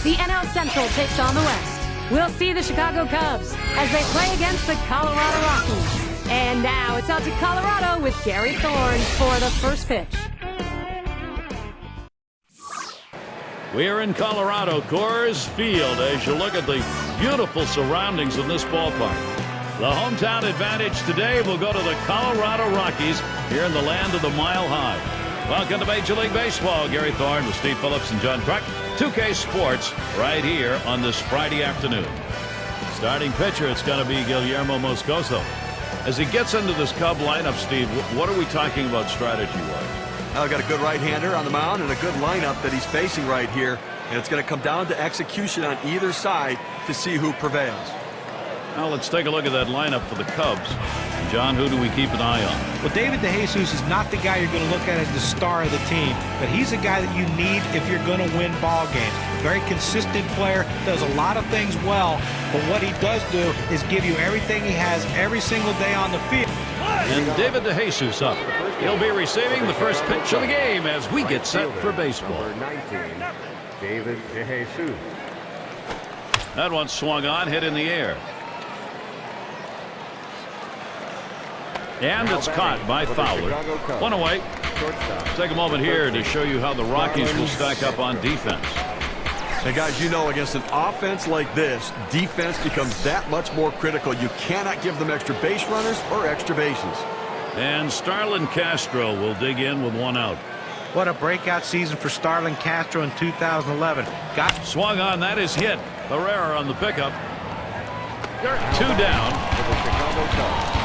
The NL Central takes on the West. We'll see the Chicago Cubs as they play against the Colorado Rockies. And now it's out to Colorado with Gary Thorne for the first pitch. We're in Colorado, Coors Field, as you look at the beautiful surroundings in this ballpark. The hometown advantage today will go to the Colorado Rockies here in the land of the Mile High. Welcome to Major League Baseball. Gary Thorne with Steve Phillips and John Kruk. 2K Sports right here on this Friday afternoon. Starting pitcher, it's going to be Guillermo Moscoso. As he gets into this Cub lineup, Steve, what are we talking about strategy-wise? Got a good right-hander on the mound and a good lineup that he's facing right here. And it's going to come down to execution on either side to see who prevails. Now let's take a look at that lineup for the Cubs. John, who do we keep an eye on? Well, David DeJesus is not the guy you're going to look at as the star of the team, but he's a guy that you need if you're going to win ball games. Very consistent player, does a lot of things well, but what he does do is give you everything he has every single day on the field. And David DeJesus up. He'll be receiving the first pitch of the game as we get set for baseball. Number 19, David DeJesus. That one swung on, hit in the air. And it's caught by Fowler. One away. Take a moment here to show you how the Rockies will stack up on defense. Hey guys, you know, against an offense like this, defense becomes that much more critical. You cannot give them extra base runners or extra bases. And Starlin Castro will dig in with one out. What a breakout season for Starlin Castro in 2011. Swung on, that is hit. Herrera on the pickup. 2 down. For the Chicago Cubs,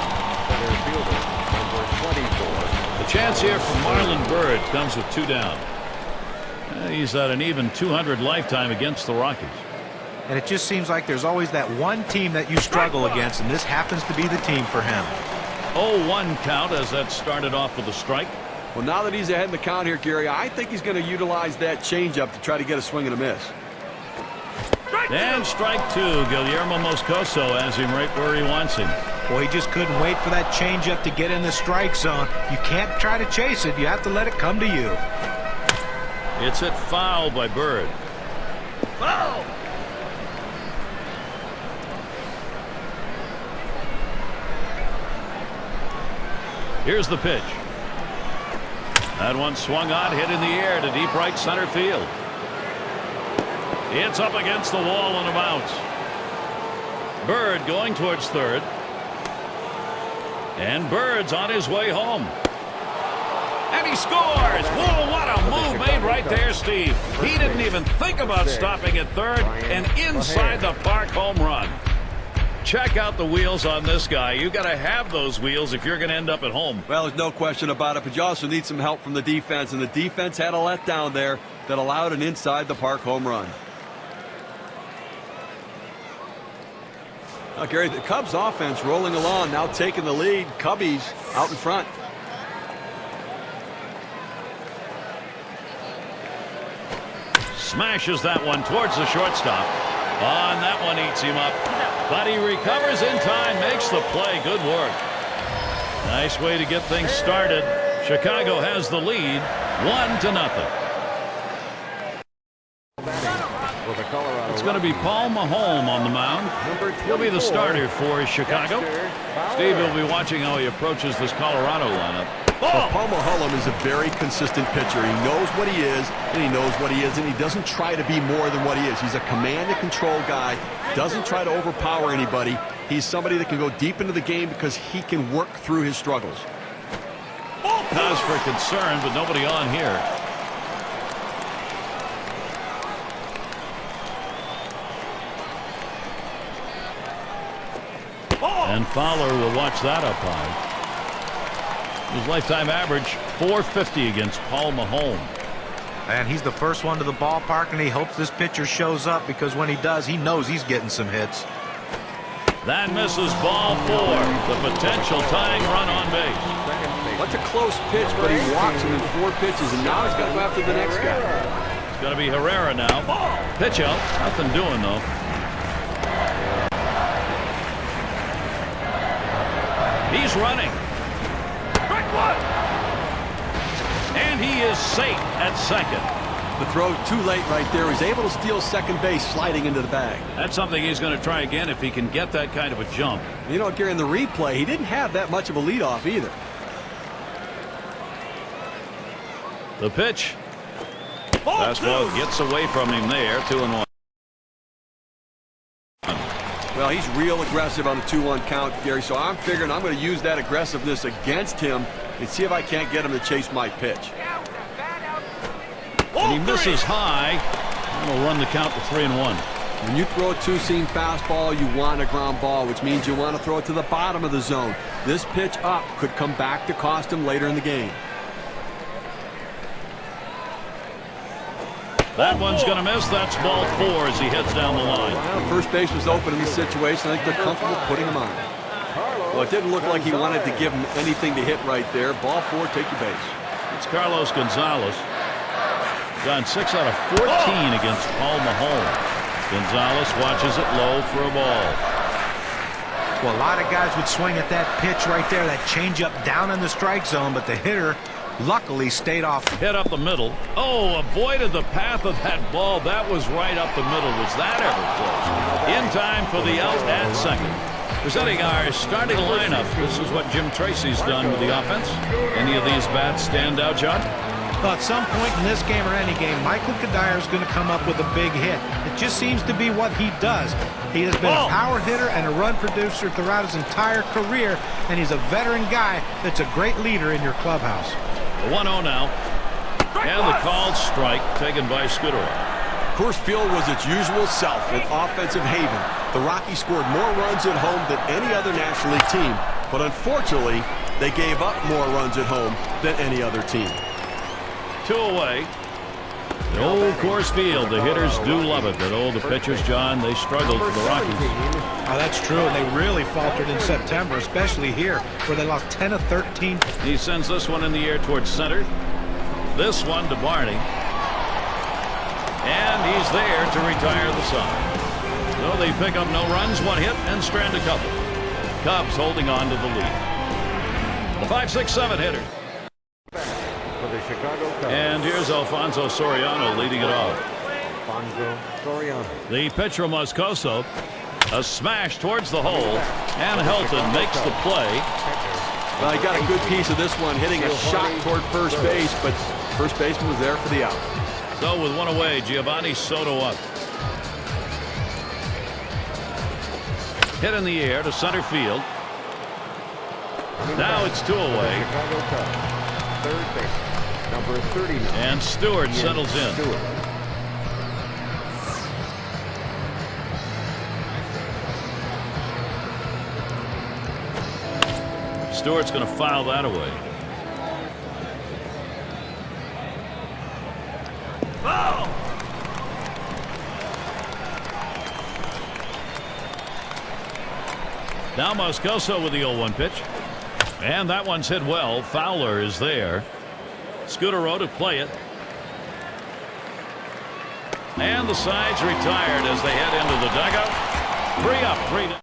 center fielder, number 24. The chance here for Marlon Byrd comes with 2 down. He's at an even 200 lifetime against the Rockies. And it just seems like there's always that one team that you struggle against, and this happens to be the team for him. 0-1 count as that started off with a strike. Well, now that he's ahead in the count here, Gary, I think he's going to utilize that changeup to try to get a swing and a miss. And strike 2. Guillermo Moscoso has him right where he wants him. Well, he just couldn't wait for that changeup to get in the strike zone. You can't try to chase it. You have to let it come to you. It's hit foul by Byrd. Foul! Here's the pitch. That one swung on, hit in the air to deep right center field. It's up against the wall on a bounce. Byrd going towards third. And Bird's on his way home. And he scores! Whoa, what a move made right there, Steve. He didn't even think about stopping at third, and inside the park home run. Check out the wheels on this guy. You got to have those wheels if you're going to end up at home. Well, there's no question about it, but you also need some help from the defense, and the defense had a letdown there that allowed an inside the park home run. Now, Gary, the Cubs offense rolling along, now taking the lead. Cubbies out in front. Smashes that one towards the shortstop. On that one, eats him up. But he recovers in time, makes the play. Good work. Nice way to get things started. Chicago has the lead, 1-0. It's going to be Paul Mahome on the mound. He'll be the starter for Chicago. Steve will be watching how he approaches this Colorado lineup. Well, Paul Mahome is a very consistent pitcher. He knows what he is, and he knows what he isn't. He doesn't try to be more than what he is. He's a command and control guy. Doesn't try to overpower anybody. He's somebody that can go deep into the game because he can work through his struggles. Cause for concern, but nobody on here. And Fowler will watch that up high. His lifetime average, .450 against Paul Mahome. And he's the first one to the ballpark, and he hopes this pitcher shows up because when he does, he knows he's getting some hits. That misses ball 4. The potential tying run on base. That's a close pitch, but he walks him in 4 pitches, and now he's got to go after the next guy. It's going to be Herrera now. Pitch out. Nothing doing, though. He's running. And he is safe at second. The throw too late right there. He's able to steal second base sliding into the bag. That's something he's going to try again if he can get that kind of a jump. You know, during the replay, he didn't have that much of a leadoff either. The pitch. Fastball gets away from him there. 2-1. Well, he's real aggressive on the 2-1 count, Gary, so I'm figuring I'm going to use that aggressiveness against him and see if I can't get him to chase my pitch. And he misses high. That'll run the count to 3-1. When you throw a two-seam fastball, you want a ground ball, which means you want to throw it to the bottom of the zone. This pitch up could come back to cost him later in the game. That one's going to miss. That's ball 4 as he heads down the line. Well, first base was open in this situation. I think they're comfortable putting him on. Well, it didn't look like he wanted to give him anything to hit right there. Ball 4, take your base. It's Carlos Gonzalez. Gone 6 out of 14 against Paul Mahone. Gonzalez watches it low for a ball. Well, a lot of guys would swing at that pitch right there, that changeup down in the strike zone, but the hitter luckily stayed off. Hit up the middle. Oh, avoided the path of that ball. That was right up the middle. Was that ever close? In time for the out at second. Presenting our starting lineup. This is what Jim Tracy's done with the offense. Any of these bats stand out, John? Well, at some point in this game or any game, Michael Kadire is going to come up with a big hit. It just seems to be what he does. He has been a power hitter and a run producer throughout his entire career, and he's a veteran guy that's a great leader in your clubhouse. 1-0 now. And the called strike taken by Scudero. Coors Field was its usual self, an offensive haven. The Rockies scored more runs at home than any other National League team, but unfortunately, they gave up more runs at home than any other team. 2 away. The old Coors Field, the hitters do love it, but the pitchers, John, they struggled for the Rockies. Oh, that's true, and they really faltered in September, especially here, where they lost 10 of 13. He sends this one in the air towards center. This one to Barney. And he's there to retire the side. So they pick up no runs, 1 hit, and strand a couple. Cubs holding on to the lead. The 5-6-7 hitter. For the Chicago Cubs. And here's Alfonso Soriano leading it off. Alfonso Soriano. The pitcher Moscoso. A smash towards the hole. And Helton makes the play. Well, he got a good piece of this one, hitting a shot toward first base, but first baseman was there for the out. So with 1 away, Giovanni Soto up. Hit in the air to center field. Now it's 2 away. Chicago Cubs. Third base, number 39. And Stewart settles in. Stewart. Stewart's going to foul that away. Oh! Now Moscoso with the 0-1 pitch. And that one's hit well. Fowler is there. Scudero to play it. And the side's retired as they head into the dugout. 3 up, 3 down.